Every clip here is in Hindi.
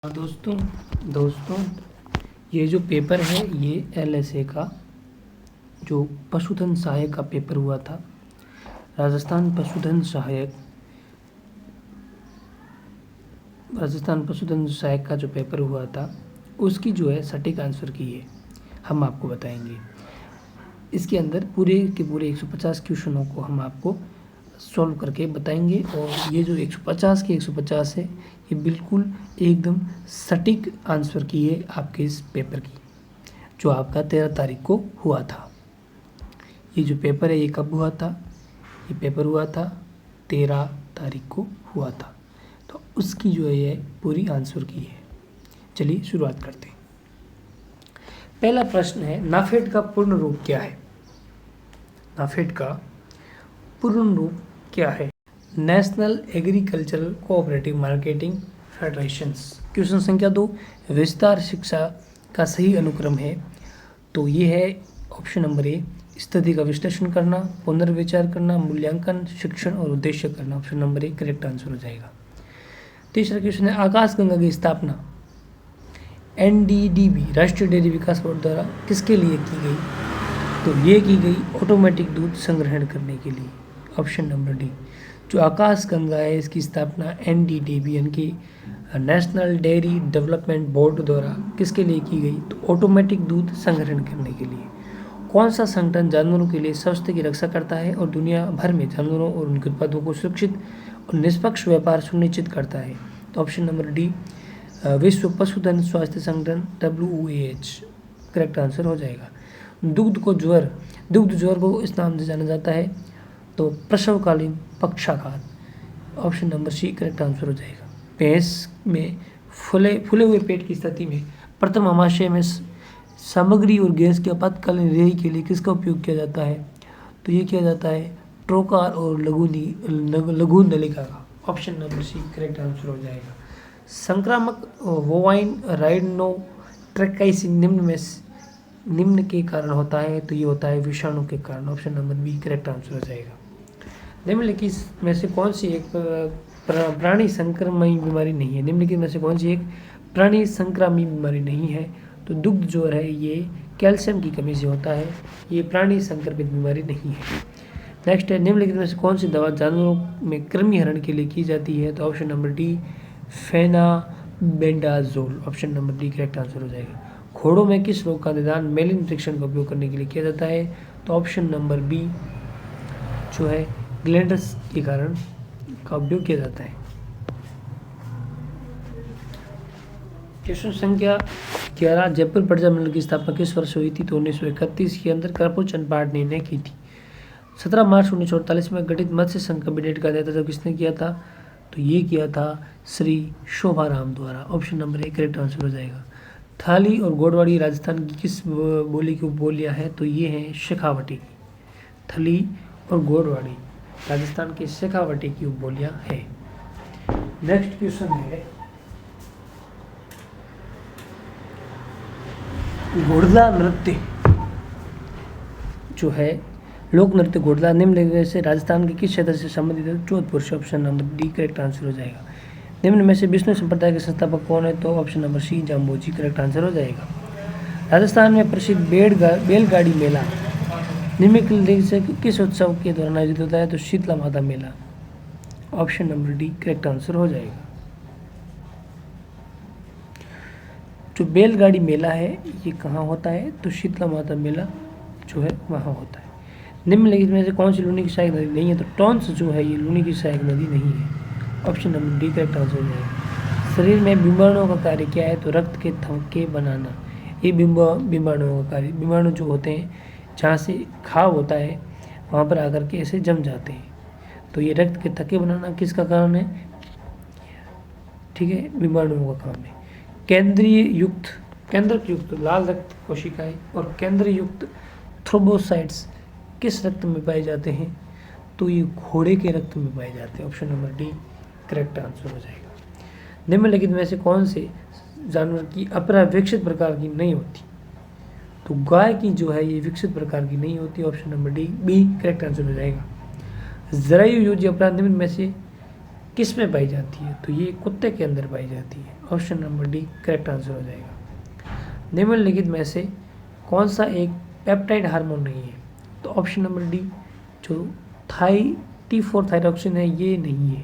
दोस्तों दोस्तों ये जो पेपर है ये एलएसए का जो पशुधन सहायक का पेपर हुआ था। राजस्थान पशुधन सहायक का जो पेपर हुआ था उसकी जो है सटीक आंसर की है हम आपको बताएंगे। इसके अंदर पूरे के पूरे 150 क्वेश्चनों को हम आपको सॉल्व करके बताएंगे और ये जो 150 के 150 है ये बिल्कुल एकदम सटीक आंसर की है आपके इस पेपर की, जो आपका 13 तारीख को हुआ था। ये जो पेपर है ये कब हुआ था? ये पेपर हुआ था 13 तारीख को हुआ था, तो उसकी जो है ये पूरी आंसर की है। चलिए शुरुआत करते हैं। पहला प्रश्न है, नाफेड का पूर्ण रूप क्या है? नाफेड का पूर्ण रूप क्या है? National agricultural cooperative marketing federations. Question संख्या 2, विस्तार शिक्षा का सही अनुक्रम है तो ये है ऑप्शन नंबर ए, स्थिति का विश्लेषण करना, पुनर्विचार करना, मूल्यांकन, शिक्षण और उद्देश्य करना। Option number A correct answer हो जाएगा। तीसरा क्वेश्चन है, आकाशगंगा की स्थापना एनडीडीबी राष्ट्रीय डेयरी विकास बोर्ड द्वारा किसके लिए की गई? तो ये की गई ऑटोमेटिक दूध संग्रहण करने के लिए। ऑप्शन नंबर डी, जो आकाशगंगा है इसकी स्थापना एनडीडीबी यानी कि नेशनल डेयरी डेवलपमेंट बोर्ड द्वारा किसके लिए की गई? तो ऑटोमेटिक दूध संग्रहण करने के लिए। कौन सा संगठन जानवरों के लिए स्वास्थ्य की रक्षा करता है और दुनिया भर में जानवरों और उनके उत्पादों को सुरक्षित और निष्पक्ष व्यापार सुनिश्चित करता है? तो ऑप्शन नंबर डी, विश्व पशुधन स्वास्थ्य संगठन WOAH करेक्ट आंसर हो जाएगा। दुग्ध ज्वर को इस नाम से जाना जाता है तो प्रसवकालीन पक्षाघात। Option number C correct answer हो जाएगा। भैंस में फूले हुए पेट की स्थिति में प्रथम अमाशय में सामग्री और गैस के आपातकालीन रिहाई के लिए किसका उपयोग किया जाता है? तो ये किया जाता है ट्रोकार और लघु नलिका का। Option number C correct answer हो जाएगा। संक्रामक बोवाइन राइनोट्रैकिस निम्न के कारण होता है तो ये होता है विषाणु के कारण। Option number B correct answer हो जाएगा। निम्नलिखित में से कौन सी एक प्राणी संक्रमणी बीमारी नहीं है? निम्नलिखित में से कौन सी एक प्राणी संक्रामणी बीमारी नहीं है? तो दुग्ध ज्वर है ये कैल्शियम की कमी से होता है, ये प्राणी संक्रमित बीमारी नहीं है। नेक्स्ट है, निम्नलिखित में से कौन सी दवा जानवरों में कृमि हरण के लिए की जाती है? तो option number D fenbendazole. Option number D correct answer हो जाएगा। घोड़ों में किस रोग का निदान मेलिन परीक्षण का उपयोग करने के लिए किया जाता है? तो ऑप्शन नंबर बी जो है ग्लैंडर्स के कारण का उपयोग किया जाता है। क्वेश्चन संख्या 11, जयपुर प्रजा मंडल की स्थापना किस वर्ष हुई थी? तो 1931 के अंदर कर्पूर चंद पाटनी ने की थी। 17 मार्च 1948 में गठित मत्स्य संघ कैबिनेट का नेतृत्व किसने किया था? तो ये किया था श्री शोभाराम द्वारा। Option number A correct answer हो जाएगा। थाली और गोडवाड़ी राजस्थान की किस बोली की उपबोलियाँ हैं? तो ये हैं शेखावटी की। थली और गोडवाड़ी राजस्थान के शेखावटी की उपबोलियाँ हैं। नेक्स्ट क्वेश्चन है, घोड़ला नृत्य जो है लोक नृत्य घोड़ला निम्नलिखित से राजस्थान के किस क्षेत्र से संबंधित है? जोधपुर से। Option number D correct answer हो जाएगा। निम्न में से विष्णु संप्रदाय के संस्थापक कौन है? तो option number C Jambhoji correct answer हो जाएगा। राजस्थान में प्रसिद्ध बैलगाड़ी मेला निम्नलिखित से किस उत्सव के दौरान आयोजित होता है? तो Sheetla Mata Mela. Option number D correct answer हो जाएगा। जो बैलगाड़ी मेला है ये कहाँ होता है? तो शीतला माता मेला जो है वहाँ होता है। निम्नलिखित में से कौन सी लूनी की सहायक नदी नहीं है? तो टॉन्स जो है ये लूनी की सहायक नदी नहीं है। Option number D correct answer हो जाएगा। शरीर में बीमाणुओं का कार्य क्या है? तो रक्त के थक्के बनाना। ये बीमाणुओं का कार्य, बीमाणु जो होते हैं जहाँ से घाव होता है वहाँ पर आकर के ऐसे जम जाते हैं, तो ये रक्त के थक्के बनाना किसका काम है? ठीक है, बीमाणुओं का काम है। केंद्रक युक्त लाल रक्त कोशिकाएं और केंद्र युक्त थ्रोम्बोसाइट्स किस रक्त में पाए जाते हैं? तो ये घोड़े के रक्त में पाए जाते हैं। Option number D correct answer हो जाएगा। निम्नलिखित में से कौन से जानवर की अपरा विकसित प्रकार की नहीं होती? तो गाय की जो है ये विकसित प्रकार की नहीं होती। Option number D B correct answer हो जाएगा। जरायु योजी अपराध निम्न में से किस में पाई जाती है? तो ये कुत्ते के अंदर पाई जाती है। Option number D correct answer हो जाएगा। निम्नलिखित में से कौन सा एक पेप्टाइड हार्मोन नहीं है? तो ऑप्शन नंबर डी जो T4 थायरॉक्सिन है ये नहीं है।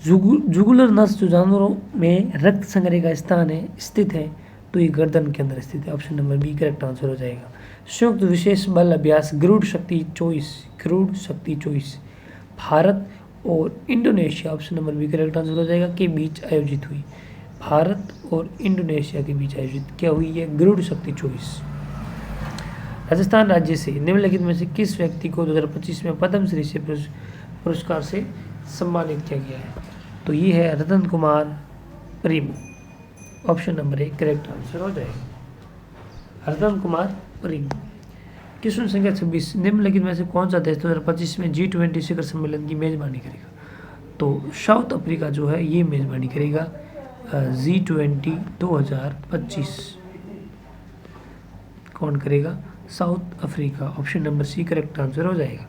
जुगुलर नस जो जानवरों में रक्त संग्रह का स्थान है स्थित है, तो ये गर्दन के अंदर स्थित है। Option number B correct answer हो जाएगा। संयुक्त विशेष बल अभ्यास गरुड़ शक्ति 24 भारत और Indonesia, option number B correct answer हो जाएगा, के बीच आयोजित हुई। भारत और इंडोनेशिया के बीच आयोजित क्या हुई है? गरुड़ शक्ति 24। राजस्थान राज्य से निम्नलिखित में से किस व्यक्ति को 2025 में पद्मश्री से पुरस्कार से सम्मानित किया गया है? तो ये है Ratan Kumar Prem. Option number A correct answer हो जाएगा, रतन कुमार प्रेम। क्वेश्चन संख्या 26, निम्नलिखित में से कौन सा देश 2025 में G20 शिखर सम्मेलन की मेजबानी करेगा? तो साउथ अफ्रीका जो है ये मेजबानी करेगा G20 2025। कौन करेगा? South Africa. Option number C correct answer हो जाएगा।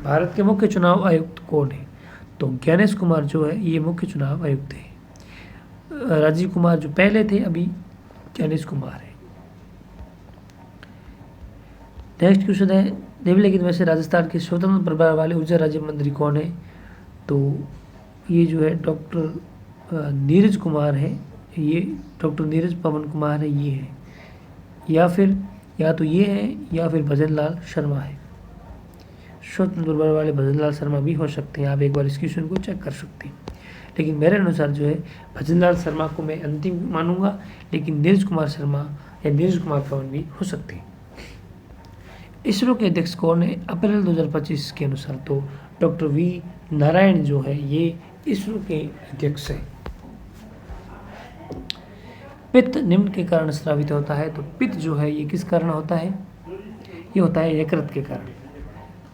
भारत के मुख्य चुनाव आयुक्त कौन है? तो ज्ञानेश कुमार जो है ये मुख्य चुनाव आयुक्त है। राजीव कुमार जो पहले थे, अभी ज्ञानेश कुमार है। नेक्स्ट क्वेश्चन है, निम्नलिखित में से राजस्थान के स्वतंत्र प्रभार वाले ऊर्जा राज्य मंत्री कौन है? तो ये जो है डॉक्टर नीरज कुमार है, ये डॉक्टर नीरज पवन कुमार है, ये है, या तो ये है या फिर भजन लाल शर्मा है। स्वतंत्र प्रभार वाले भजन लाल शर्मा भी हो सकते हैं, आप एक बार इस क्वेश्चन को चेक कर सकते हैं। लेकिन मेरे अनुसार जो है भजन लाल शर्मा को मैं अंतिम मानूंगा, लेकिन नीरज कुमार शर्मा या नीरज कुमार पवन भी हो सकते हैं। इसरो के अध्यक्ष कौन है अप्रैल 2025 के अनुसार? तो डॉक्टर वी नारायण जो है ये इसरो के अध्यक्ष है। पित्त निम्न के कारण स्रावित होता है, तो पित्त जो है ये किस कारण होता है? ये होता है यकृत के कारण।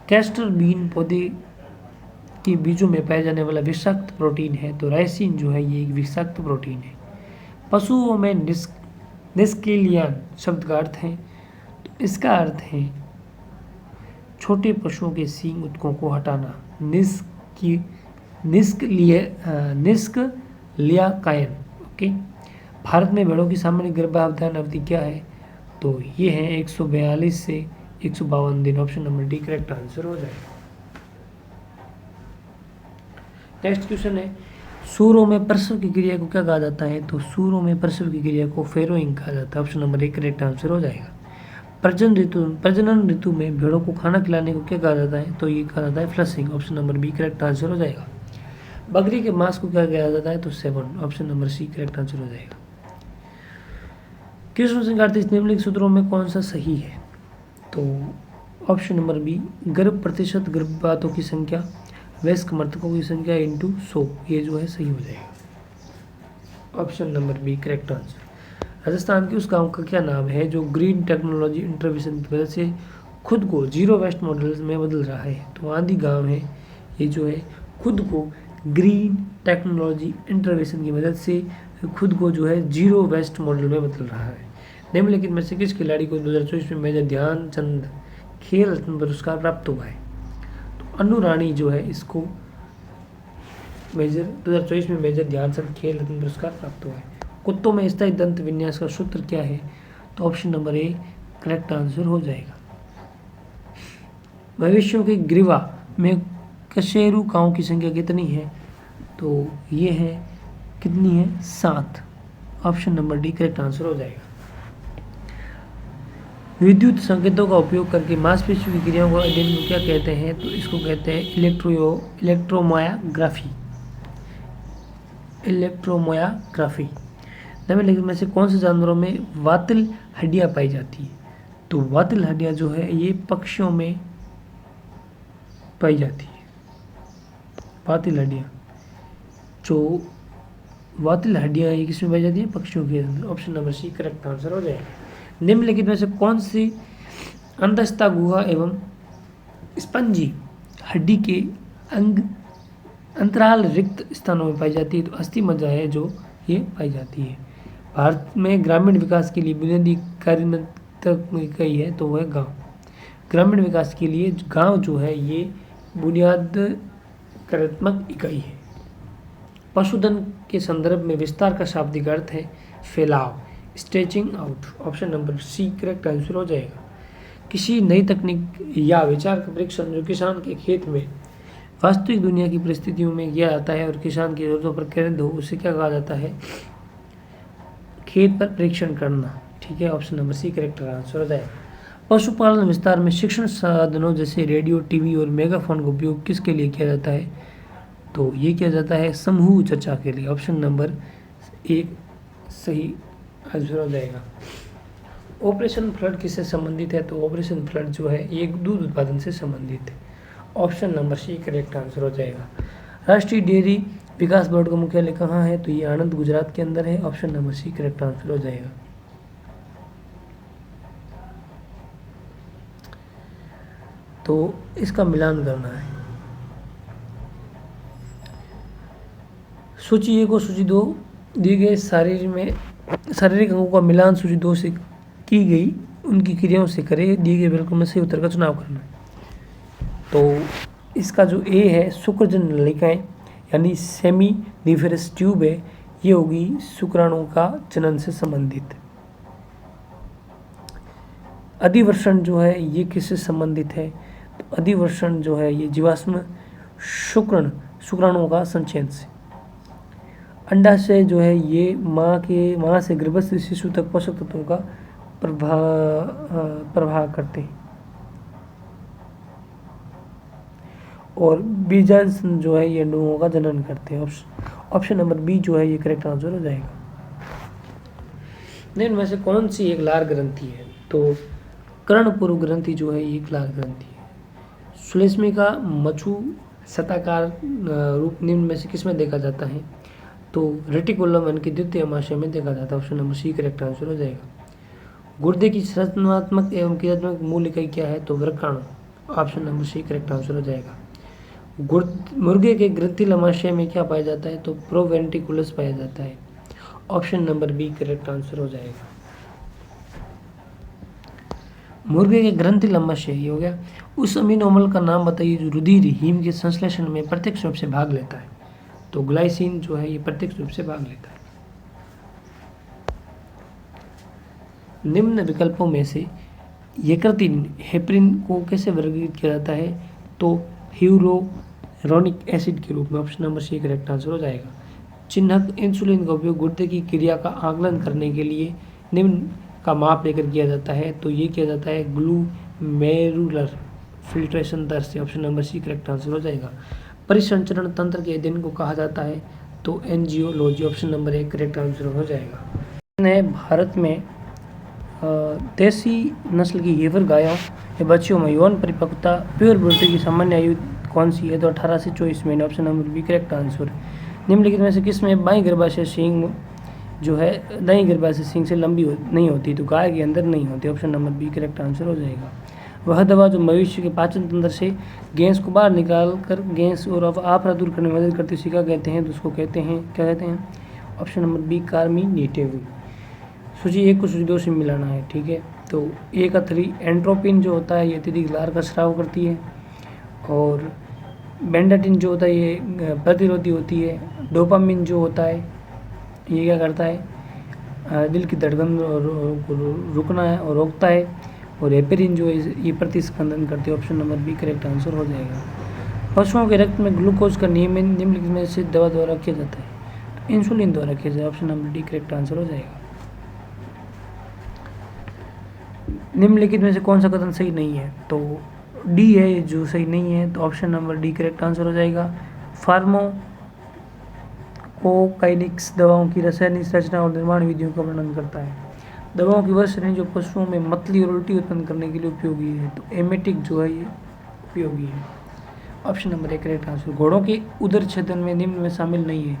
कैस्टर बीन पौधे के बीजों में पाया जाने वाला विषाक्त प्रोटीन है, तो राइसिन जो है ये एक विषाक्त प्रोटीन है। पशुओं में निष्क्रियान शब्द का अर्थ है, तो इसका अर्थ है छोटे पशुओं के सींग उत्कों को हटाना। निष्क्रियाकायन। ओके। भारत में भेड़ों की सामान्य गर्भाधान अवधि क्या है? तो ये है 142 से 152 दिन। Option number D correct answer हो जाएगा। नेक्स्ट क्वेश्चन है, सूरों में प्रसव की क्रिया को क्या कहा जाता है? तो सूरों में प्रसव की क्रिया को फेरोइंग कहा जाता है। Option number A correct answer हो जाएगा। प्रजनन ऋतु में भेड़ों को खाना खिलाने को क्या कहा जाता है? तो ये कहा जाता है flushing. Option number B correct answer हो जाएगा। बकरी के मांस को क्या कहा जाता है? तो seven. Option number C correct answer हो जाएगा। क्वेश्चन संख्या 38, निम्नलिखित सूत्रों में कौन सा सही है? तो ऑप्शन नंबर बी गर्भ प्रतिशत गर्भपातों की संख्या वयस्क मृतकों की संख्या इंटू 100, ये जो है सही हो जाएगा। Option number B correct answer. Rajasthan के उस गांव का क्या नाम है जो ग्रीन टेक्नोलॉजी इंटरवेंशन की वजह से खुद को जीरो वेस्ट मॉडल में बदल रहा है? तो आदि गांव है, ये जो है खुद को ग्रीन टेक्नोलॉजी इंटरवेंशन की मदद से खुद को जो है जीरो वेस्ट मॉडल में बदल रहा है। निम्नलिखित में से किस खिलाड़ी को 2024 में मेजर ध्यानचंद खेल रत्न पुरस्कार प्राप्त हुआ है? तो अनु रानी जो है इसको 2024 में मेजर ध्यानचंद खेल रत्न पुरस्कार प्राप्त हुआ है। कुत्तों में स्थायी दंत विन्यास का सूत्र क्या है? तो option number A correct answer हो जाएगा। मवेशियों के ग्रीवा में कशेरुकाओं की संख्या कितनी है? तो ये है कितनी है? 7। Option number D correct answer हो जाएगा। विद्युत संकेतों का उपयोग करके मांसपेशी की क्रियाओं को अध्ययन को क्या कहते हैं? तो इसको कहते हैं इलेक्ट्रोमायोग्राफी। निम्नलिखित में से कौन से जानवरों में वातिल हड्डियां पाई जाती है? तो वातिल हड्डियां जो है ये पक्षियों में पाई जाती है। वातिल हड्डियां ये किसमें पाई जाती है? पक्षियों के अंदर। Option number C correct answer हो जाएगा। निम्नलिखित में से कौन सी अंतस्था गुहा एवं स्पंजी हड्डी के अंग अंतराल रिक्त स्थानों में पाई जाती है? तो अस्थि मज्जा है जो ये पाई जाती है। भारत में ग्रामीण विकास के लिए बुनियादी कार्य कही है, तो वह गांव। ग्रामीण विकास के लिए गांव जो है ये बुनियाद कार्यात्मक इकाई है। पशुधन के संदर्भ में विस्तार का शाब्दिक अर्थ है फैलाव, stretching out. Option number C correct answer हो जाएगा। किसी नई तकनीक या विचार का परीक्षण जो किसान के खेत में वास्तविक दुनिया की परिस्थितियों में किया जाता है और किसान की जरूरतों पर केंद्रित हो, उसे क्या कहा जाता है? खेत पर परीक्षण करना। ठीक है, option number C correct answer हो जाएगा। पशुपालन विस्तार में शिक्षण साधनों जैसे रेडियो, टीवी और मेगाफोन का उपयोग किसके लिए किया जाता है? तो ये किया जाता है समूह चर्चा के लिए। ऑप्शन नंबर एक सही आंसर हो जाएगा। ऑपरेशन फ्लड किससे संबंधित है? तो ऑपरेशन फ्लड जो है ये दूध उत्पादन से संबंधित है। Option number C correct answer हो जाएगा। राष्ट्रीय डेयरी विकास बोर्ड का मुख्यालय कहाँ है? तो ये आनंद गुजरात के अंदर है। Option number C correct answer हो जाएगा। तो इसका मिलान करना है। सूची 1 और सूची 2 दिए गए शारीरिक अंगों का मिलान सूची 2 से की गई उनकी क्रियाओं से करें। दिए गए विकल्पों में सही उत्तर का चुनाव करना है। तो इसका जो ए है शुक्रजन नलिकाएं यानी सेमी निफेरस ट्यूब है, ये होगी शुक्राणुओं का जनन से संबंधित। अधिवर्षण जो है ये किससे संबंधित है? तो अधिवर्षण जो है ये जीवाश्म शुक्राणुओं का संचयन से। अंडाशय जो है ये माँ से गर्भस्थ शिशु तक पोषक तत्वों का प्रवाह करते हैं। और बीजांड जो है ये अंडों का जनन करते हैं। ऑप्शन नंबर बी जो है ये करेक्ट आंसर हो जाएगा। निम्न में से कौन सी एक लार ग्रंथि है? तो कर्णपूर्व ग्रंथि जो है ये एक लार ग्रंथि है। श्लेष्मी का मच्छू शताकार रूप निम्न में से किसमें देखा जाता है? तो रेटिकुलम यानी कि द्वितीय अमाशय में देखा जाता है। Option number C correct answer हो जाएगा। गुर्दे की संरचनात्मक एवं क्रियात्मक मूल इकाई क्या है? तो वृक्काणु। Option number C correct answer हो जाएगा। मुर्गे के ग्रंथिल अमाशय में क्या पाया जाता है? तो प्रोवेंट्रिकुलस पाया जाता है। Option number B correct answer हो जाएगा। मुर्गे के ग्रंथिल अमाशय ये हो गया। उस अमीनो अम्ल का नाम बताइए जो रुधिर हीम के संश्लेषण में प्रत्यक्ष रूप से भाग लेता है। तो ग्लाइसिन जो है ये प्रत्यक्ष रूप से भाग लेता है। निम्न विकल्पों में से यकृतिन हेपरिन को कैसे वर्गीकृत किया जाता है? तो ह्यूरोनिक एसिड के रूप में। Option number C correct answer हो जाएगा। चिन्हक इंसुलिन का उपयोग गुर्दे की क्रिया का आकलन करने के लिए निम्न का माप लेकर किया जाता है। तो ये किया जाता है ग्लूमेरुलर फिल्ट्रेशन दर से। Option number C correct answer हो जाएगा। परिसंचरण तंत्र के अध्ययन को कहा जाता है तो angiology. Option number 1 correct answer हो जाएगा। भारत में देसी नस्ल की हेवर गायों या बच्चियों में यौन परिपक्वता प्योरबिलिटी की सामान्य आयु कौन सी है? तो 18 से 24 महीने। Option number B correct answer. निम्नलिखित में से किसमें बाईं गर्भाशय सींग जो है दाईं गर्भाशय सींग से लंबी नहीं होती? तो गाय के अंदर नहीं होती। Option number B correct answer हो जाएगा। वह दवा जो मनुष्य के पाचन तंत्र से गैस को बाहर निकाल कर गैस और आफरा दूर करने में मदद करती है, क्या कहते हैं? तो उसको कहते हैं क्या कहते हैं? Option number B carminative. सूची 1 को सूची 2 से मिलाना है। ठीक है, तो ए का 3 एंट्रोपिन जो होता है ये अत्यधिक लार का स्राव करती है। और बेंडाटिन जो होता है ये प्रतिरोधी होती है। डोपामिन जो होता है ये क्या करता है? दिल की धड़कन रुकना है और रोकता है। और हेपेरिन जो है ये प्रतिस्पंदन करती है। Option number B correct answer हो जाएगा। पशुओं के रक्त में ग्लूकोज का नियमन निम्नलिखित में से दवा द्वारा किया जाता है? तो इंसुलिन द्वारा किया जाए। Option number D correct answer हो जाएगा। निम्नलिखित में से कौन सा कथन सही नहीं है? तो डी है जो सही नहीं है। तो option number D correct answer हो जाएगा। फार्माकोकाइनेटिक्स दवाओं की रासायनिक संरचना और निर्माण विधियों का वर्णन करता है। दवाओं की वह श्रेणी जो पशुओं में मतली और उल्टी उत्पन्न करने के लिए उपयोगी है। तो एमेटिक जो है ये उपयोगी है। Option number 1 correct answer. घोड़ों के उदर छेदन में निम्न में शामिल नहीं है।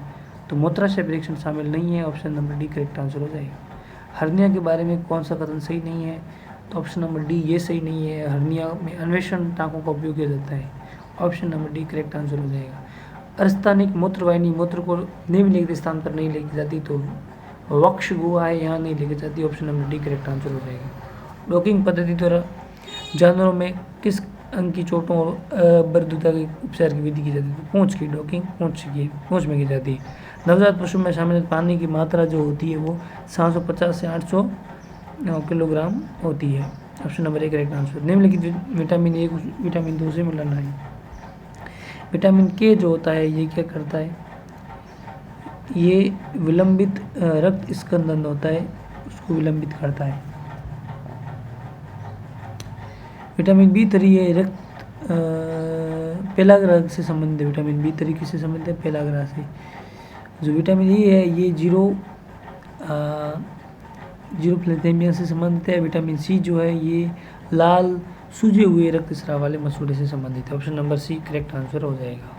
तो मूत्राशय परीक्षण शामिल नहीं है। Option number D correct answer हो जाएगा। हर्निया के बारे में कौन सा कथन सही नहीं है? तो ऑप्शन नंबर डी ये सही नहीं है। हर्निया में अन्वेषण टाँकों का उपयोग किया जाता है। Option number D correct answer हो जाएगा। अस्थानिक मूत्रवाहिनी मूत्र को निम्नलिखित स्थान पर नहीं लेके जाती तो वक्ष गुहा है यहाँ नहीं लेके जाती। Option number D correct answer हो जाएगा। डॉकिंग पद्धति द्वारा जानवरों में किस अंग की चोटों और अबरदुता के उपचार की विधि की जाती है। तो पूंछ की डॉकिंग पूंछ में की जाती है। नवजात पशु में शामिल पानी की मात्रा जो होती है वो 750 से 800 किलोग्राम होती है। Option number 1 correct answer. निम्नलिखित विटामिन ए विटामिन 2 से मिलना है। विटामिन के जो होता है ये क्या करता है, ये विलंबित रक्त स्कंदन होता है, उसको विलंबित करता है। विटामिन B3 है रक्त पेलाग्रह से संबंधित है। विटामिन B3 किससे संबंधित है, पेलाग्रह से। जो विटामिन E है ये जीरो प्लेथेमिया से संबंधित है। विटामिन C जो है ये लाल सूजे हुए रक्त स्राव वाले मसूड़े से संबंधित है। Option number C correct answer हो जाएगा।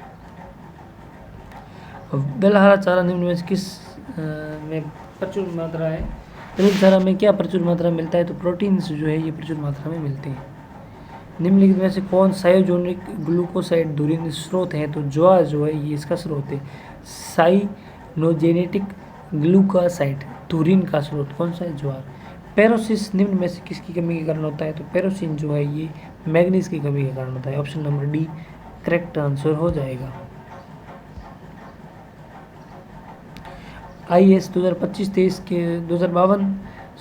बेलहारा चारा निम्न में किस में प्रचुर मात्रा है। दलहन चारा में क्या प्रचुर मात्रा में मिलता है, तो प्रोटीन्स जो है ये प्रचुर मात्रा में मिलते हैं। निम्नलिखित में से कौन साइटोजेनिक ग्लूकोसाइड धुरीन स्रोत है, तो ज्वार जो है ये इसका स्रोत है। साइनोजेनेटिक ग्लूकोसाइड धुरीन का स्रोत कौन सा है, ज्वार। पेरोसिस निम्न में से किसकी कमी के कारण होता है, तो पेरोसिन जो है ये मैग्नीज की कमी के कारण होता है। Option number D correct answer हो जाएगा। IAS 2025-23 के 2052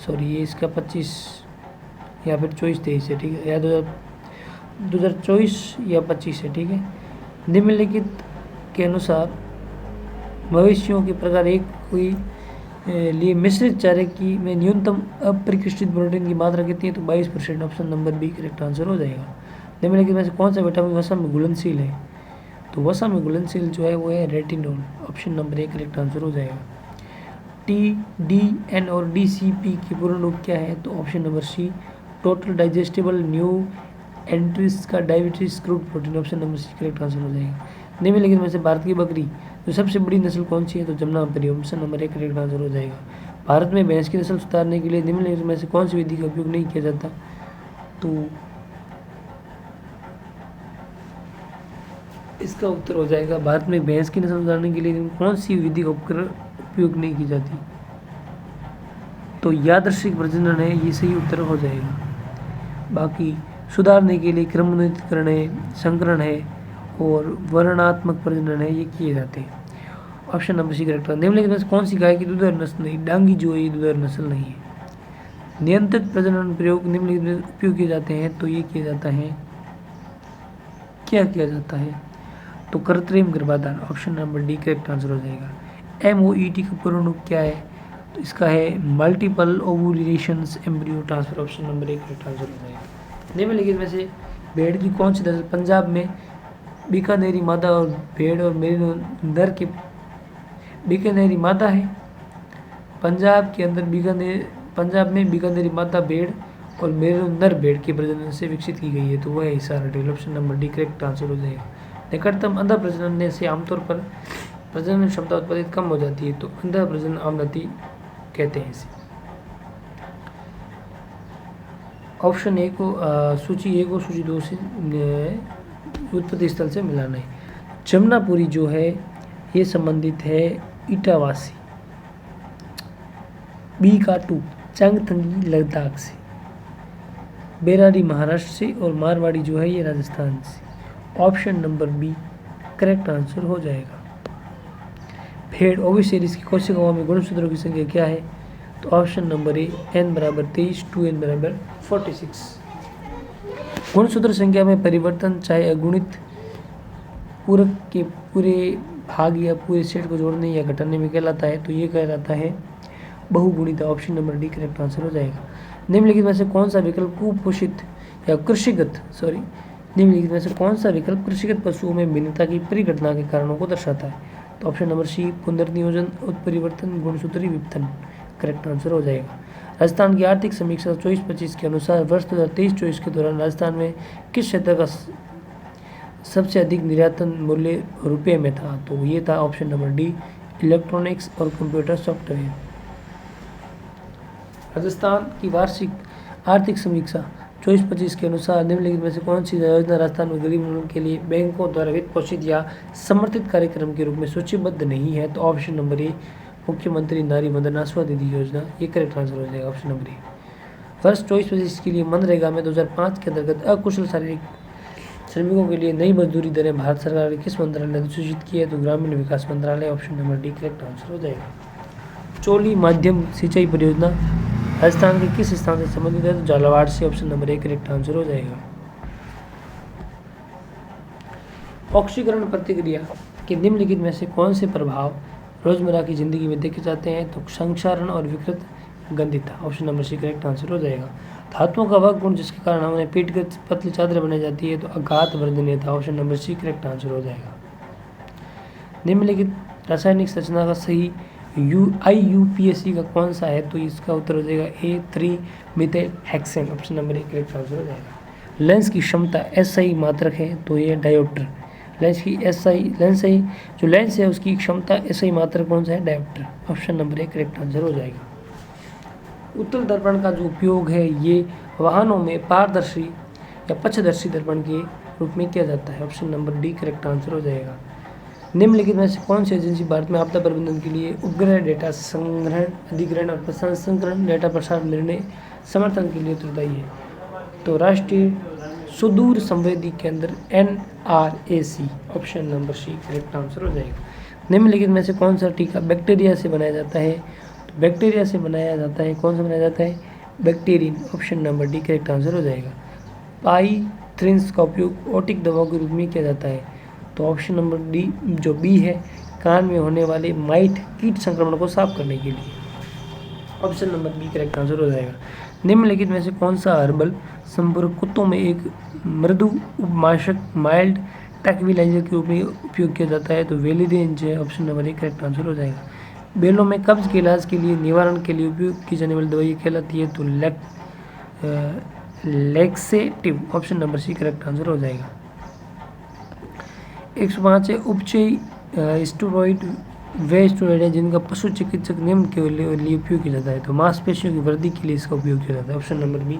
सॉरी ये इसका 25 या फिर 24-23 है, ठीक है, या 2024 या 25 है, ठीक है। निम्नलिखित के अनुसार मवेशियों के प्रकार एक कोई लिए मिश्रित चारे की में न्यूनतम अपरिकृष्टित प्रोटीन की मात्रा कितनी है, तो 22%। Option number B correct answer हो जाएगा। निम्नलिखित में से कौन सा विटामिन वसा में घुलनशील है, तो वसा में घुलनशील जो है वो है retinol. Option number 1 correct answer हो जाएगा। TDN और DCP की पूर्ण रूप क्या है, तो option number C total digestible nutrients का diabetes crude protein. Option number C correct answer हो जाएगा। निम्नलिखित में से भारत की बकरी जो सबसे बड़ी नस्ल कौन सी है, तो Jamunapari. Option number 1 correct answer हो जाएगा। भारत में भैंस की नस्ल सुधारने के लिए निम्नलिखित में से कौन सी विधि का उपयोग नहीं किया जाता, तो इसका उत्तर हो जाएगा भारत में भैंस की नस्ल सुधारने के लिए कौन सी विधि का उपयोग नहीं की जाती, तो यादृच्छिक प्रजनन है, ये सही उत्तर हो जाएगा। बाकी सुधारने के लिए क्रमोन्नतीकरण है, संकरण है और वर्णात्मक प्रजनन है, ये किए जाते हैं। ऑप्शन नंबर सी करेक्ट है। निम्नलिखित में से कौन सी गाय की दुधारू नस्ल नहीं, डांगी जो है ये दुधारू नस्ल नहीं है। नियंत्रित प्रजनन प्रयोग निम्नलिखित में उपयोग किए जाते हैं, तो ये किया जाता है, क्या किया जाता है, तो कृत्रिम गर्भाधान। Option number D correct answer हो जाएगा। MOET का पूर्ण रूप क्या है, तो इसका है multiple ovulations embryo transfer. Option number 1 correct answer हो जाएगा। निम्नलिखित में से भेड़ की कौन सी नस्ल पंजाब में बीकानेरी मादा और भेड़ और मेरिनो नर के, बीकानेरी मादा है, पंजाब के अंदर पंजाब में बीकानेरी मादा भेड़ और मेरिनो नर भेड़ के प्रजनन से विकसित की गई है, तो वह है Hisar hotel. Option number D correct answer हो जाएगा। निकटतम अंधा प्रजनन से आमतौर पर प्रजनन क्षमता उत्पादित कम हो जाती है, तो अंधा प्रजनन आवृत्ति कहते हैं इसे। ऑप्शन ए को सूची 1 और सूची 2 से उत्पत्ति स्थल से मिलाना है। जमुनापुरी जो है ये संबंधित है इटावासी, BK2 चांगथंगी लद्दाख से, बेरारी महाराष्ट्र से और मारवाड़ी जो है ये राजस्थान से। Option number B correct answer हो जाएगा। भेड़ ओविसेरिस की कोशिकाओं में गुणसूत्रों की संख्या क्या है, तो ऑप्शन नंबर ए n बराबर 23 2n बराबर 46। गुणसूत्र संख्या में परिवर्तन चाहे अगुणित पूरक के पूरे भाग या पूरे सेट को जोड़ने या घटाने में कहलाता है, तो ये कहलाता है बहुगुणिता। Option number D correct answer हो जाएगा। निम्नलिखित में से कौन सा विकल्प कुपोषित या कृषिगत निम्नलिखित में से कौन सा विकल्प कृषिगत पशुओं में भिन्नता की परिघटना के कारणों को दर्शाता है, तो ऑप्शन नंबर सी पुनर्नियोजन उत्परिवर्तन गुणसूत्री विपतन करेक्ट आंसर हो जाएगा। राजस्थान की आर्थिक समीक्षा 24-25 के अनुसार वर्ष 2023-24 के दौरान राजस्थान में किस क्षेत्र का सबसे अधिक निर्यातन मूल्य रुपये में था, तो ये था ऑप्शन नंबर डी इलेक्ट्रॉनिक्स और कंप्यूटर सॉफ्टवेयर। राजस्थान की वार्षिक आर्थिक समीक्षा 24-25 के अनुसार निम्नलिखित में से कौन सी योजना राजस्थान में गरीब लोगों के लिए बैंकों द्वारा वित्त पोषित या समर्थित कार्यक्रम के रूप में सूचीबद्ध नहीं है, तो ऑप्शन नंबर ए मुख्यमंत्री नारी वंदना निधि योजना, ये करेक्ट आंसर हो जाएगा। ऑप्शन नंबर ए। वर्ष 24-25 के लिए मनरेगा में 2005 के अंतर्गत अकुशल शारीरिक श्रमिकों के लिए नई मजदूरी दरें भारत सरकार ने किस मंत्रालय ने सूचित की है? तो ग्रामीण विकास मंत्रालय, option number D correct answer हो जाएगा। चोली माध्यम सिंचाई परियोजना राजस्थान के किस स्थान से संबंधित है? तो झालावाड़ से, option number A correct answer हो जाएगा। ऑक्सीकरण प्रतिक्रिया के निम्नलिखित में से कौन से प्रभाव रोजमर्रा की जिंदगी में देखे जाते हैं? तो संक्षारण और विकृत गंधिता, option number C correct answer हो जाएगा। धातुओं का वह गुण जिसके कारण हमें पीटकर पतली चादर बनाई जाती है? तो आघात वर्धनीयता, option number C correct answer हो जाएगा। निम्नलिखित रासायनिक संरचना का सही IUPAC का कौन सा है? तो इसका उत्तर हो जाएगा A3 methyl hexane, option number A correct answer हो जाएगा। लेंस की क्षमता SI मात्रक है? तो ये डायोप्टर। लेंस है उसकी क्षमता SI मात्रक कौन सा है? Dioptre, option number A correct answer हो जाएगा। उत्तल दर्पण का जो उपयोग है ये वाहनों में पारदर्शी या पक्षदर्शी दर्पण के रूप में किया जाता है, option number D correct answer हो जाएगा। निम्नलिखित में से कौन सी एजेंसी भारत में आपदा प्रबंधन के लिए उपग्रह डेटा संग्रहण, अधिग्रहण और प्रसंस्करण, डेटा प्रसार निर्णय समर्थन के लिए उत्तरदायी है? तो राष्ट्रीय सुदूर संवेदी केंद्र NRAC, option number C correct answer हो जाएगा। निम्नलिखित में से कौन सा टीका बैक्टीरिया से बनाया जाता है? तो बैक्टीरिया से बनाया जाता है, कौन सा बनाया जाता है? Bactrian, option number D correct answer हो जाएगा। पाइथ्रिन्स का उपयोग ओटिक दवाओं के रूप में किया जाता है? तो ऑप्शन नंबर डी जो बी है, कान में होने वाले माइट कीट संक्रमण को साफ करने के लिए, option number B correct answer हो जाएगा। निम्नलिखित में से कौन सा हर्बल संपर्क कुत्तों में एक मृदु उपमाशक माइल्ड ट्रैंक्विलाइजर के रूप में उपयोग किया जाता है? तो वेलिडेंज है, option number A correct answer हो जाएगा। बेलों में कब्ज के इलाज के लिए निवारण के लिए उपयोग की जाने वाली दवाई कहलाती है? तो laxative, option number C correct answer हो जाएगा। 105 है उपचयी स्टेरॉइड वे स्टेरॉइड है जिनका पशु चिकित्सक नियम के लिए उपयोग किया जाता है? तो मांसपेशियों की वृद्धि के लिए इसका उपयोग किया जाता है, option number B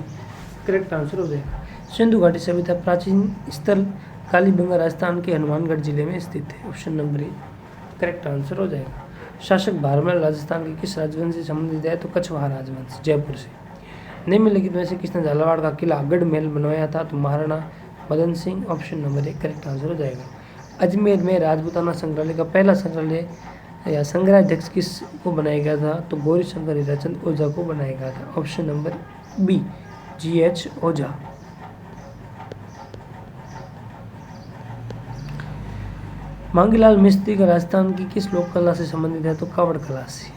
correct answer हो जाएगा। सिंधु घाटी सभ्यता प्राचीन स्थल कालीबंगा राजस्थान के हनुमानगढ़ जिले में स्थित है, option number A correct answer हो जाएगा। शासक भारमल राजस्थान के किस राजवंश से संबंधित है? तो कछवाहा राजवंश, जयपुर से। निम्नलिखित में से किसने झालावाड़ का किला गढ़ महल बनवाया था? तो Maharana Madan Singh, option number A correct answer हो जाएगा। अजमेर में राजपूताना संग्रहालय का पहला संग्रहालय या संग्रहाध्यक्ष किस को बनाया गया था? तो गौरी शंकर हीराचंद ओझा को बनाया गया था, ऑप्शन नंबर बी GH ओझा। मांगीलाल मिस्त्री का राजस्थान की किस लोक कला से संबंधित है? तो कावड़ कला से,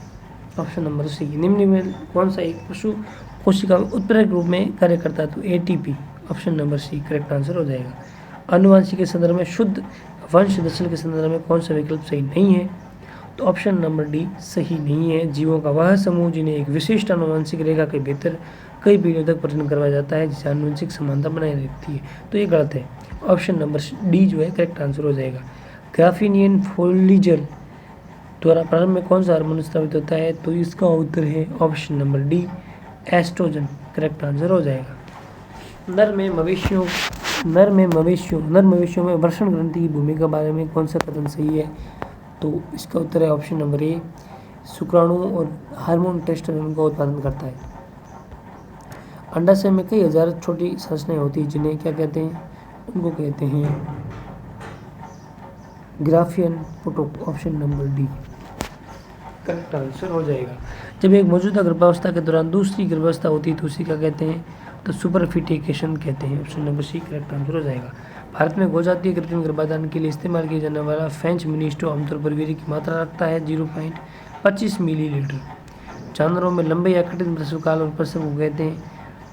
ऑप्शन नंबर सी। निम्न में कौन सा एक पशु कोशिका में उत्प्रेरक रूप में कार्य करता है? तो ATP, option number C correct answer हो जाएगा। अनुवांशिक के संदर्भ में शुद्ध वंश नस्ल के संदर्भ में कौन सा विकल्प सही नहीं है? तो ऑप्शन नंबर डी सही नहीं है। जीवों का वह समूह जिन्हें एक विशिष्ट अनुवांशिक रेखा के भीतर कई पीढ़ियों तक प्रजनन करवाया जाता है, जिसे अनुवांशिक समानता बनाए रखती है, तो ये गलत है। ऑप्शन नंबर डी जो है करेक्ट आंसर हो जाएगा। ग्राफिनियन फोलिजल द्वारा प्रारंभ में कौन सा हार्मोन स्रावित होता है? तो इसका उत्तर है option number D oestrogen, correct answer हो जाएगा। नर मवेशियों में वृषण ग्रंथि की भूमिका के बारे में कौन सा कथन सही है? तो इसका उत्तर है ऑप्शन नंबर ए, शुक्राणु और हार्मोन टेस्टोस्टेरोन का उत्पादन करता है। अंडाशय में कई हजार छोटी संरचनाएं होती हैं जिन्हें क्या कहते हैं? उनको कहते हैं ग्राफियन प्रोटोक, option number D correct answer हो जाएगा। जब एक मौजूदा गर्भावस्था के दौरान दूसरी गर्भावस्था होती है तो उसी का कहते हैं? तो सुपरफिटिकेशन कहते हैं, option number C correct answer हो जाएगा। भारत में गोजातीय कृत्रिम गर्भाधान के लिए इस्तेमाल किया जाने वाला फ्रेंच मिनिस्टो आमतौर पर वीर्य की मात्रा रखता है 0.25 मिलीलीटर। जानवरों में लंबे या कठिन प्रसवकाल और प्रसव को कहते हैं?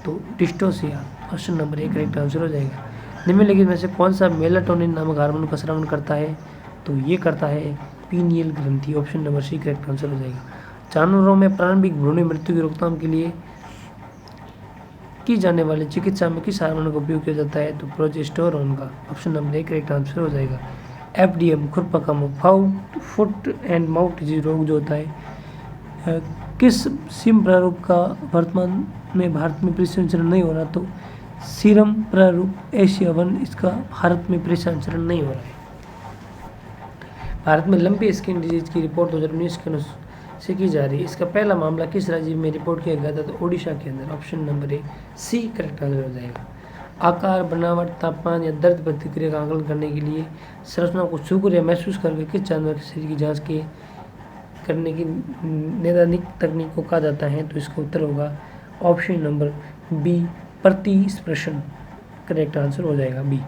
तो dystocia, option number A correct answer हो जाएगा। निम्नलिखित में से कौन सा मेलाटोनिन नामक हार्मोन का स्रावन करता है? तो ये करता है पीनियल ग्रंथि, option number C correct answer हो जाएगा। जानवरों में प्रारंभिक भ्रूण मृत्यु की रोकथाम के लिए की जाने वाली चिकित्सा में किस हार्मोन का उपयोग किया जाता है? तो प्रोजेस्टेरोन का, option number A correct answer हो जाएगा। FDM खुरपका फुट एंड माउथ डिजीज रोग जो होता है किस सिम प्रारूप का वर्तमान में भारत में परीक्षण चरण नहीं हो रहा? तो सीरम प्रारूप एशिया 1 इसका भारत में परीक्षण चरण नहीं हो रहा है। भारत में लंपी स्किन डिजीज की रिपोर्ट 2019 के अनुसार से की जा रही है। इसका पहला मामला किस राज्य में रिपोर्ट किया गया था? तो ओडिशा के अंदर, option number A C correct answer हो जाएगा। आकार, बनावट, तापमान या दर्द प्रतिक्रिया का आकलन करने के लिए संरचना को छूकर या महसूस करके किस जानवर के शरीर की जांच करने की नैदानिक तकनीक को कहा जाता है? तो इसका उत्तर होगा ऑप्शन नंबर बी, प्रतिस्पर्शन। करेक्ट आंसर हो जाएगा बी।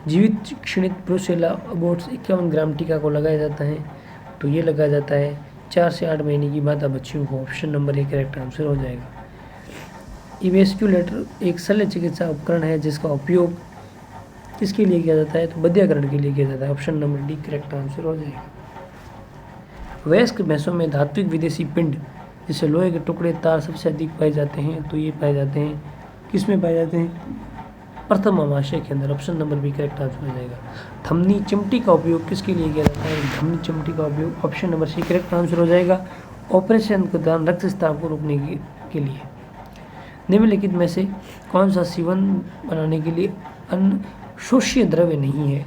जीवित क्षणित ब्रुसेला अबोट्स 51 ग्राम टीका को लगाया जाता है, तो ये लगाया जाता है 4 से 8 महीने की मादा बच्चियों को। Option number A correct answer हो जाएगा। इवेस्क्युलेटर एक शल्य चिकित्सा उपकरण है जिसका उपयोग किसके लिए किया जाता है? तो बधियाकरण के लिए किया जाता है। Option number D correct answer हो जाएगा। वयस्क भैंसों में धात्विक विदेशी पिंड जैसे लोहे के टुकड़े, तार सबसे अधिक पाए जाते हैं, तो ये पाए जाते हैं किस में पाए जाते हैं? प्रथम अमाशय के अंदर। Option number B correct answer हो जाएगा। धमनी चिमटी का उपयोग किसके लिए किया जाता है? धमनी चिमटी का उपयोग option number C correct answer हो जाएगा। ऑपरेशन के दौरान रक्तस्राव को रोकने के लिए। निम्नलिखित में से कौन सा सीवन बनाने के लिए अनशोष्य द्रव्य नहीं है?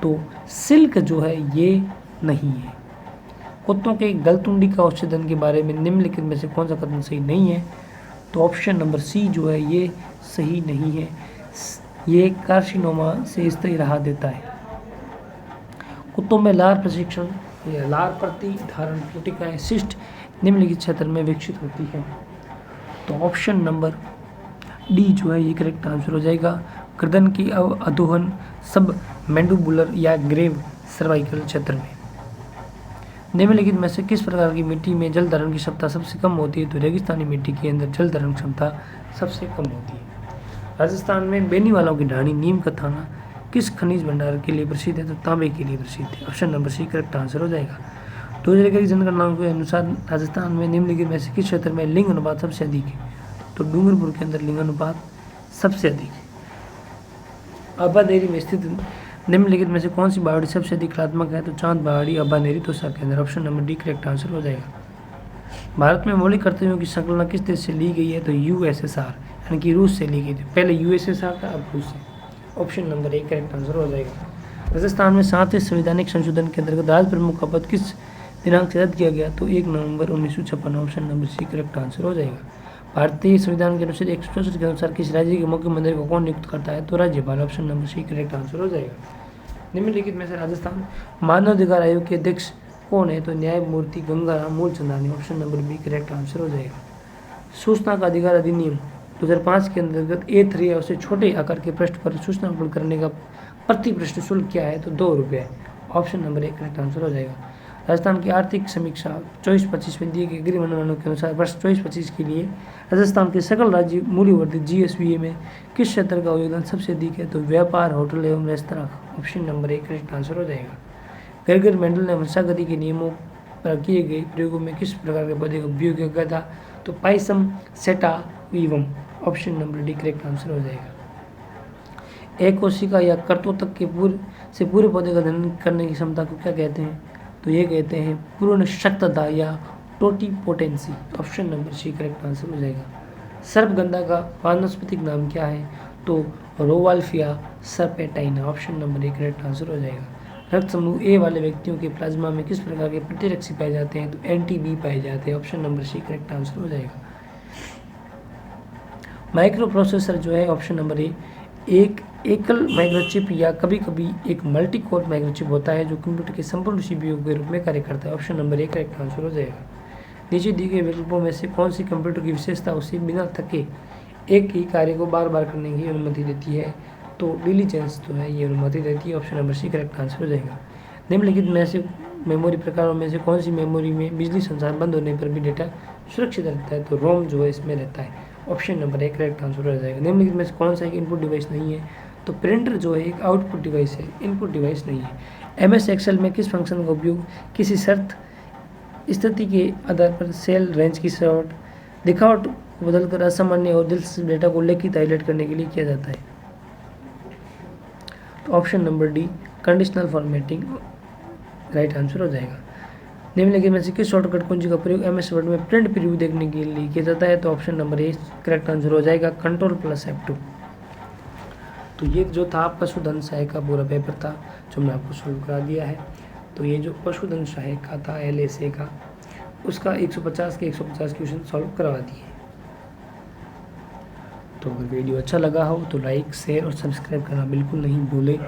तो सिल्क जो है ये नहीं है। कुत्तों के गलतुंडी का औषधन के बारे में निम्नलिखित में से कौन सा कथन सही नहीं है? तो ऑप्शन नंबर सी जो है ये सही नहीं है। ये कार्सिनोमा से स्थिर राहत देता है। कुत्तों में लार प्रशिक्षण या लार प्रतिधारण कोशिकाएं सिस्ट निम्नलिखित क्षेत्र में विकसित होती है, तो ऑप्शन नंबर डी जो है ये करेक्ट आंसर हो जाएगा। गर्दन की अधोहन सब मैंडुबुलर या ग्रेव सर्वाइकल क्षेत्र में। निम्नलिखित में से किस प्रकार की मिट्टी में जल धारण की क्षमता सबसे कम होती है? तो रेगिस्तानी मिट्टी के अंदर जल धारण क्षमता सबसे कम होती है। राजस्थान में बेनीवालों की ढाणी नीम का थाना किस खनिज भंडार के लिए प्रसिद्ध है? तो तांबे के लिए प्रसिद्ध है। Option number C correct answer हो जाएगा। 2011 की जनगणना के अनुसार राजस्थान में निम्नलिखित में से किस क्षेत्र में लिंग अनुपात सबसे अधिक है? तो डूंगरपुर के अंदर लिंग अनुपात सबसे अधिक है। अब्बानेरी में स्थित निम्नलिखित में से कौन सी पहाड़ी सबसे अधिक कलात्मक है? तो चांद पहाड़ी, अब्बानेरी, तोसा के अंदर। Option number D correct answer हो जाएगा। भारत में मौलिक कर्तव्यों की संकलना किस देश से ली गई है? तो यूएसएसआर यानी कि रूस से ली गई थी। पहले यूएसएसआर था, अब रूस है। Option number A correct answer हो जाएगा। राजस्थान में 7वें संवैधानिक संशोधन के अंतर्गत राज्य प्रमुख का पद किस दिनांक से रद्द किया गया? तो 1 नवंबर 1956। Option number C correct answer हो जाएगा। भारतीय संविधान के अनुच्छेद 164 के अनुसार किस राज्य के मुख्यमंत्री को कौन नियुक्त करता है? तो राज्यपाल। Option number C correct answer हो जाएगा। निम्नलिखित में से राजस्थान मानवाधिकार आयोग के अध्यक्ष कौन है? तो न्यायमूर्ति Gangaram Moolchandani. Option number B correct answer हो जाएगा। सूचना का अधिकार अधिनियम 2005 के अंतर्गत A3 या उससे छोटे आकार के पृष्ठ पर सूचना अपलोड करने का प्रति पृष्ठ शुल्क क्या है? तो 2 रुपये है। ऑप्शन नंबर 1 करेक्ट आंसर हो जाएगा। राजस्थान की आर्थिक समीक्षा 24-25 में दिए गए गृह अनुमानों के अनुसार वर्ष 24-25 के लिए राजस्थान के सकल राज्य मूल्यवर्धित GSVA में किस क्षेत्र का योगदान सबसे अधिक है? तो व्यापार, होटल एवं restaurant. Option number 1 correct answer हो जाएगा। गर्गर मेंडल ने वंशागति के नियमों पर किए गए प्रयोगों में किस प्रकार के पौधे का उपयोग किया गया था? तो pisum sativum. Option number D correct answer हो जाएगा। एक कोशिका या कर्तोतक के पूरे पौधे का जनन करने की क्षमता को क्या कहते हैं? तो ये कहते हैं पूर्ण शक्तता या totipotency. Option number C correct answer हो जाएगा। सर्पगंधा का वानस्पतिक नाम क्या है? तो rauwolfia serpentina. Option number 1 correct answer हो जाएगा। रक्त समूह ए वाले व्यक्तियों के प्लाज्मा में किस प्रकार के प्रतिरक्षी पाए जाते हैं? तो एंटी-बी पाए जाते हैं। Option number C correct answer हो जाएगा। माइक्रो प्रोसेसर जो है ऑप्शन नंबर ए एक एकल माइक्रोचिप या कभी कभी एक मल्टी कोर माइक्रोचिप होता है जो कंप्यूटर के संपूर्ण CPU के रूप में कार्य करता है। ऑप्शन नंबर 1 करेक्ट आंसर हो जाएगा। नीचे दिए गए विकल्पों में से कौन सी कंप्यूटर की विशेषता उसे बिना थके एक ही कार्य को बार बार करने की अनुमति देती है? तो डिलीजेंस जो है ये अनुमति देती है। Option number C correct answer हो जाएगा। निम्नलिखित में से मेमोरी प्रकारों में से कौन सी मेमोरी में बिजली संचार बंद होने पर भी डेटा सुरक्षित रहता है? तो रोम जो है इसमें रहता है। ऑप्शन नंबर 1 करेक्ट आंसर हो जाएगा। निम्नलिखित में से कौन सा एक इनपुट डिवाइस नहीं है? तो प्रिंटर जो है एक आउटपुट डिवाइस है, इनपुट डिवाइस नहीं है। MS एक्सेल में किस फंक्शन का उपयोग किसी शर्त स्थिति के आधार पर सेल रेंज की दिखावट को बदलकर असामान्य और दिलचस्प डेटा को उल्लेखित हाईलाइट करने के लिए किया जाता है? तो option number D conditional formatting right answer हो जाएगा। निम्नलिखित में से किस शॉर्टकट कुंजी का प्रयोग MS वर्ड में प्रिंट प्रीव्यू देखने के लिए किया जाता है? तो option number A correct answer हो जाएगा Ctrl+F2। तो ये जो था पशुधन सहायक का पूरा पेपर था जो मैंने आपको सॉल्व करा दिया है। तो ये जो पशुधन सहायक का था LSA का, उसका 150 के 150 क्वेश्चन सॉल्व करवा दिए। तो अगर वीडियो अच्छा लगा हो तो लाइक शेयर और सब्सक्राइब करना बिल्कुल नहीं भूलें।